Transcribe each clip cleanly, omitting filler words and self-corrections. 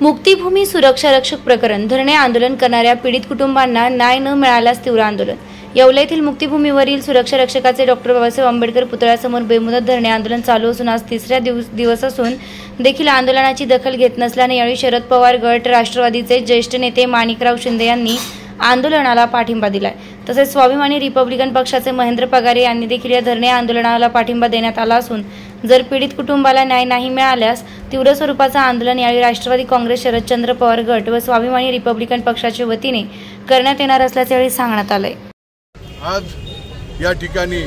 मुक्तीभूमी सुरक्षा रक्षक प्रकरण धरणे आंदोलन करणाऱ्या पीडित कुटुंबांना न्याय न मिळाल्यास तीव्र आंदोलन। येवला येथील मुक्तीभूमीवरील सुरक्षा रक्षकाचे डॉक्टर बाबासाहेब आंबेडकर पुतळ्यासमोर बेमुदत धरणे आंदोलन चालू असून आज तिसऱ्या दिवस असून देखील आंदोलनाची दखल घेत नसल्याने यावेळी शरद पवार गट, राष्ट्रवादीचे ज्येष्ठ नेते माणिकराव शिंदे यांनी आंदोलनाला पाठिंबा दिलाय। तसेच स्वाभिमानी रिपब्लिकन पक्षाचे महेंद्र पगारे यांनी देखील या धरणे आंदोलनाला पाठिंबा देण्यात आला असून जर पीडित कुटुंबाला न्याय नाही मिळाल्यास तीव्र स्वरूपाचा आंदोलन यावेळी राष्ट्रवादी काँग्रेस, शरदचंद्र पवार गट व स्वाभिमानी रिपब्लिकन पक्षाच्या वतीने करण्यात येणार असल्याचे यावेळी सांगण्यात आले। आज या ठिकाणी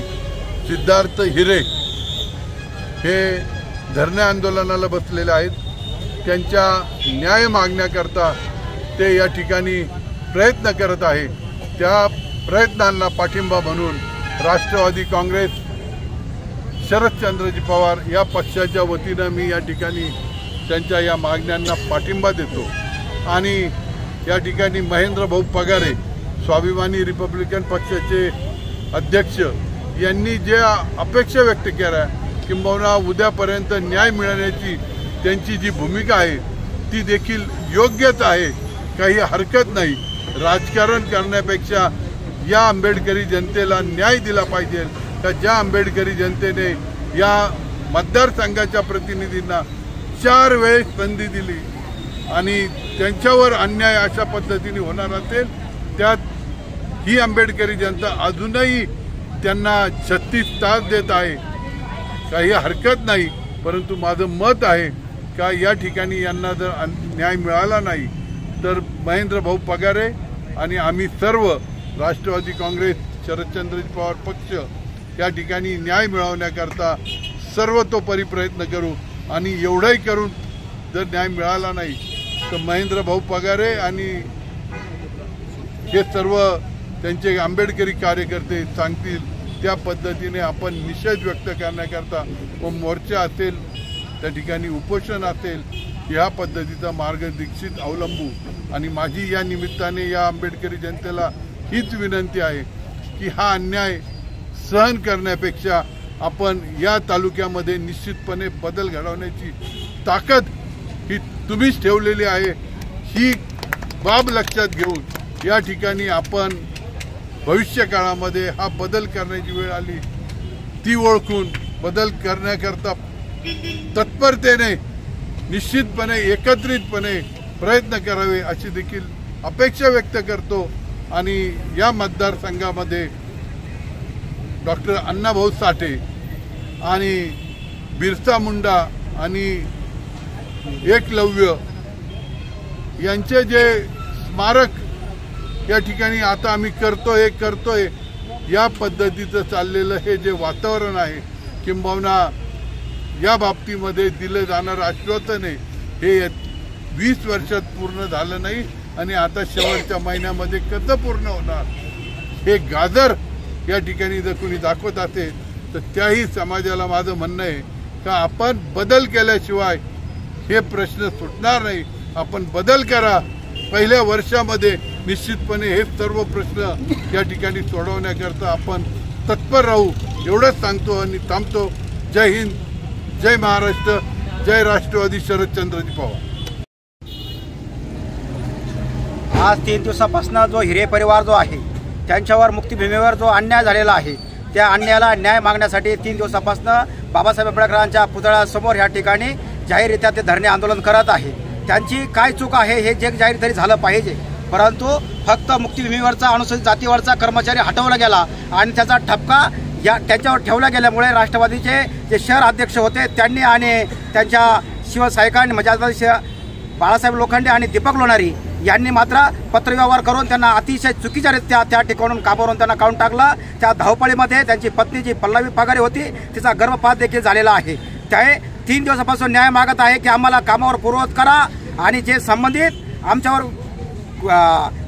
सिद्धार्थ हिरे हे धरणे आंदोलनाला बसलेले आहेत। त्यांच्या न्याय मागण्याकरता ते या ठिकाणी प्रयत्न करत आहे। त्या प्रयत्नांना पाठिंबा म्हणून राष्ट्रवादी काँग्रेस, शरदचंद्रजी पवार या पक्षाच्या वतीने मी या ठिकाणी त्यांच्या या मागण्यांना पाठिंबा देतो। आणि या ठिकाणी महेंद्र भाऊ पगारे, स्वाभिमानी रिपब्लिकन पक्षाचे अध्यक्ष, यांनी जे अपेक्षा व्यक्त केल्या किंबहुना उद्यापर्यंत न्याय मिळण्याची त्यांची जी भूमिका आहे ती देखील योग्यच आहे, काही हरकत नाही। राजकारण करण्यापेक्षा या आंबेडकरी जनतेला न्याय दिला पाहिजे का ज्या आंबेडकरी जनतेने या मतदारसंघाच्या प्रतिनिधींना 4 वेळेस संधी दिली आणि त्यांच्यावर अन्याय अशा पद्धतीने होणार असेल, त्यात ही आंबेडकरी जनता अजूनही त्यांना 36 तास देत आहे, काही हरकत नाही। परंतु माझं मत आहे का या ठिकाणी यांना जर न्याय मिळाला नाही तर महेंद्र भाऊ पगारे आणि आम्ही सर्व राष्ट्रवादी काँग्रेस, शरदचंद्रजी पवार पक्ष या ठिकाणी न्याय मिळवण्याकरता सर्वतोपरी प्रयत्न करू। आणि एवढंही करून जर न्याय मिळाला नाही तर महेंद्र भाऊ पगारे आणि हे सर्व त्यांचे आंबेडकरी कार्यकर्ते सांगतील त्या पद्धतीने आपण निषेध व्यक्त करण्याकरता व मोर्चा असेल, त्या ठिकाणी उपोषण असेल, या पद्धतीचा मार्ग दीक्षित अवलंबू। आणि माझी या निमित्ताने या आंबेडकरी जनतेला हीच विनंती आहे की हा अन्याय सहन करण्यापेक्षा आपण या तालुक्यामध्ये निश्चितपणे बदल घडवण्याची ताकद ही तुम्हीच ठेवलेली आहे। ही बाब लक्षात घेऊन या ठिकाणी आपण भविष्य काळामध्ये हा बदल करण्याची वेळ आली ती ओळखून बदल करण्याकरता तत्परतेने निश्चितपणे एकत्रितपणे प्रयत्न करावे अशी देखील अपेक्षा व्यक्त करतो। आणि या मतदारसंघामध्ये डॉक्टर अण्णाभाऊ साठे आणि बिरसा मुंडा आणि एकलव्य यांचे जे स्मारक या ठिकाणी आता आम्ही करतोय या पद्धतीचं चाललेलं हे जे वातावरण आहे किंबहुना या बाबतीमध्ये दिलं जाणारं आश्वासन आहे हे 20 वर्षात पूर्ण झालं नाही आणि आता शेवटच्या महिन्यामध्ये कसं पूर्ण होणार हे गाजर या ठिकाणी जर कोणी दाखवत असेल तर त्याही समाजाला माझं म्हणणं आहे का आपण बदल केल्याशिवाय हे प्रश्न सुटणार नाही। आपण बदल करा। पहिल्या वर्षामध्ये निश्चितपणे हे सर्व प्रश्न या ठिकाणी सोडवण्याकरता आपण तत्पर राहू एवढंच सांगतो आणि थांबतो। जय हिंद, जय महाराष्ट्र, जय राष्ट्रवादी शरदचंद्रजी पवार। आज 3 दिवसापासून जो हिरे परिवार जो आहे त्यांच्यावर मुक्तीभूमीवर जो अन्याय झालेला आहे त्या अन्यायाला न्याय मागण्यासाठी 3 दिवसापासून बाबासाहेब आंबेडकरांच्या पुतळ्यासमोर या ठिकाणी जाहीररित्या ते धरणे आंदोलन करत आहे। त्यांची काय चूक आहे हे जग जाहीर तरी झालं पाहिजे, परंतु फक्त मुक्तीभूमीवरचा अनुसूचित जातीवरचा कर्मचारी हटवला गेला आणि त्याचा ठपका या त्यांच्यावर ठेवला गेल्यामुळे राष्ट्रवादीचे जे शहर अध्यक्ष होते त्यांनी आणि त्यांच्या शिवसैनिकांनी म्हणजे बाळासाहेब लोखंडे आणि दीपक लोणारी यांनी मात्र पत्रव्यवहार करून त्यांना अतिशय चुकीच्या रीत्या त्या ठिकाणून कामावरून त्यांना काढून टाकलं। त्या धावपळीमध्ये त्यांची पत्नी जी पल्लवी पगारे होती तिचा गर्भपात देखील झालेला आहे। त्या 3 दिवसापासून न्याय मागत आहे की आम्हाला कामावर पूर्ववत करा आणि जे संबंधित आमच्यावर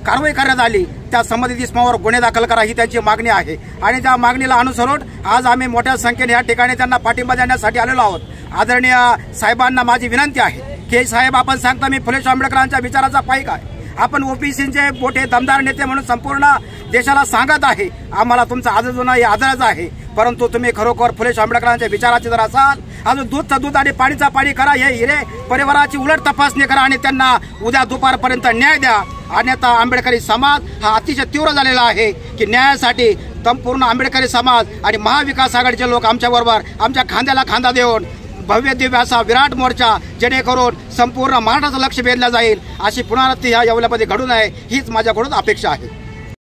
कारवाई करण्यात आली त्या संबंधित इसमावर गुन्हे दाखल करा ही त्यांची मागणी आहे। आणि त्या मागणीला अनुसरून आज आम्ही मोठ्या संख्येने या ठिकाणी त्यांना पाठिंबा देण्यासाठी आलेलो आहोत। आदरणीय साहेबांना माझी विनंती आहे की साहेब आपण सांगता मी फुले आंबेडकरांच्या विचाराचा पाईक आहे आपण ओबीसीचे मोठे दमदार नेते म्हणून संपूर्ण देशाला सांगत आहे आम्हाला तुमचा आदर नाही आदरच आहे, परंतु तुम्ही खरोखर फुले आंबेडकरांच्या विचाराचे जर असाल अजून दूधचं दूध आणि पाणीचा पाणी करा, हे हिरे परिवाराची उलट तपासणी करा आणि त्यांना उद्या दुपारपर्यंत न्याय द्या. अन्यथा आंबेडकरी समाज हा अतिशय तीव्र झालेला आहे की न्यायासाठी संपूर्ण आंबेडकरी समाज आणि महाविकास आघाडीचे लोक आमच्याबरोबर आमच्या खांद्याला खांदा देऊन भव्य दिव्य असा विराट मोर्चा जेणेकरून संपूर्ण महाराष्ट्राचं लक्ष वेधलं जाईल अशी पुनरावृत्ती ह्या येवल्यामध्ये घडू नये हीच माझ्याकडून अपेक्षा आहे.